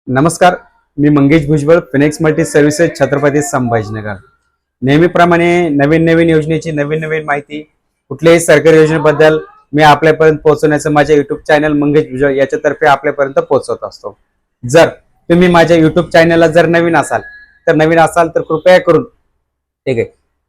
नमस्कार, मी Mangesh Bhujbal, Phoenix Multi Services, Chhatrapati Sambhajinagar. नेहमीप्रमाणे नवीन नवीन योजनेची नवीन नवीन माहिती, कुठल्याही सरकारी योजनेबद्दल मी आपल्यापर्यंत पोहोचवण्याचं माझ्या युट्यूब चॅनल मंगेश भुजबळ याच्यातर्फे आपल्यापर्यंत पोहोचवत असतो। जर तुम्ही माझ्या युट्यूब चॅनलला जर नवीन असाल तर कृपया करून ठीक आहे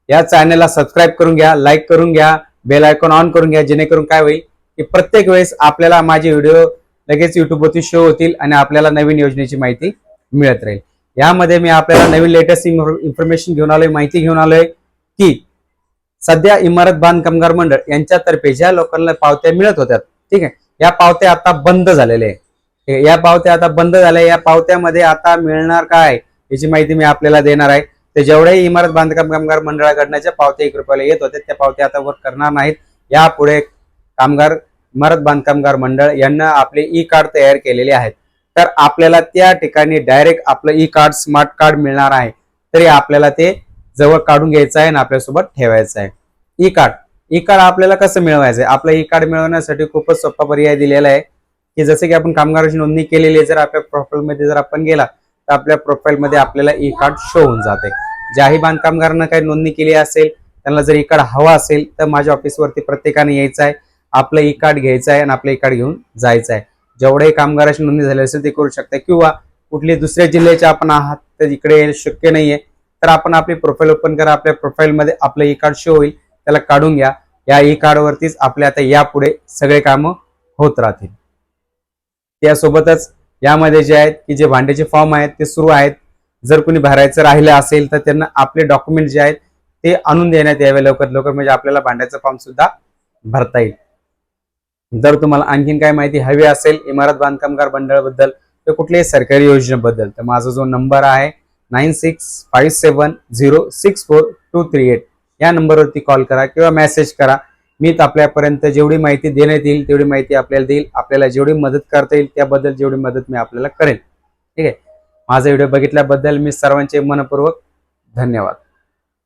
या चॅनलला सबस्क्राईब करून घ्या, लाईक करून घ्या, बेल आयकॉन ऑन करून घ्या, जेणेकरून काय होईल की प्रत्येक वेळेस आपल्याला माझे व्हिडिओ लगेच युट्यूबवरती शो होतील आणि आपल्याला नवीन योजनेची माहिती मिळत राहील। यामध्ये मी आपल्याला नवीन लेटेस्ट इन्फॉर्मेशन घेऊन आलोय, माहिती घेऊन आलोय की सध्या इमारत बांधकाम कामगार मंडळ यांच्यातर्फे ज्या लोकांना पावत्या मिळत होत्या, ठीक आहे, या पावत्या आता बंद झालेल्या आहे। या पावत्या आता बंद झाल्या, या पावत्यामध्ये आता मिळणार काय याची माहिती मी आपल्याला देणार आहे। ते जेवढ्याही इमारत बांधकाम कामगार मंडळाकडनं ज्या पावत्या 1 रुपयाला येत होत्या त्या पावत्या आता वर्क करणार नाहीत। यापुढे इमारत बांधकाम कामगार मंडळ यांना आपले ई कार्ड तयार केलेले आहेत, तर आपल्याला त्या ठिकाणी डायरेक्ट आपलं ई कार्ड, स्मार्ट कार्ड मिळणार आहे। तरी आपल्याला ते जवळ काढून घ्यायचं आहे आणि आपल्यासोबत ठेवायचं आहे। ई कार्ड आपल्याला कसं मिळवायचं आहे? आपलं ई कार्ड मिळवण्यासाठी खूपच सोपा पर्याय दिलेला आहे की जसे की आपण कामगाराची नोंदणी केलेली आहे, जर आपल्या प्रोफाईलमध्ये जर आपण गेला तर आपल्या प्रोफाईलमध्ये आपल्याला ई कार्ड शो होऊन जाते। ज्याही बांधकामगारांना काही नोंदणी केली असेल त्यांना जर ई कार्ड हवा असेल तर माझ्या ऑफिसवरती प्रत्येकाने यायचं आहे, आपलं ई कार्ड घ्यायचं आहे आणि आपलं ई कार्ड घेऊन जायचं आहे। जेवढे कामगाराची नोंदणी झाली असेल ते करू शकता, किंवा कुठले दुसऱ्या जिल्ह्याचे आपण आहात तर इकडे शक्य नाहीये तर आपण आपली प्रोफाईल ओपन करा, आपल्या प्रोफाईलमध्ये आपलं ई कार्ड शो होईल, त्याला काढून घ्या। या ई कार्ड वरतीच आपले आता यापुढे सगळे कामं होत राहतील। त्यासोबतच यामध्ये जे आहेत की जे भांड्याचे फॉर्म आहेत ते सुरू आहेत, जर कोणी भरायचं राहिलं असेल तर त्यांना आपले डॉक्युमेंट जे आहेत ते आणून देण्यात यावे लवकर लवकर, म्हणजे आपल्याला भांड्याचा फॉर्म सुद्धा भरता येईल। जर तुम्हाला आणखीन काय माहिती हवी असेल इमारत बांधकाम कामगार मंडळाबद्दल तर कुठल्याही सरकारी योजनेबद्दल तर माझा जो नंबर आहे 9657064238 या नंबरवरती कॉल करा किंवा मेसेज करा। मी आपल्यापर्यंत जेवढी माहिती देण्यात येईल तेवढी माहिती आपल्याला देईल, आपल्याला जेवढी मदत करता येईल त्याबद्दल जेवढी मदत मी आपल्याला करेल। ठीक आहे, माझा व्हिडिओ बघितल्याबद्दल मी सर्वांचे मनपूर्वक धन्यवाद।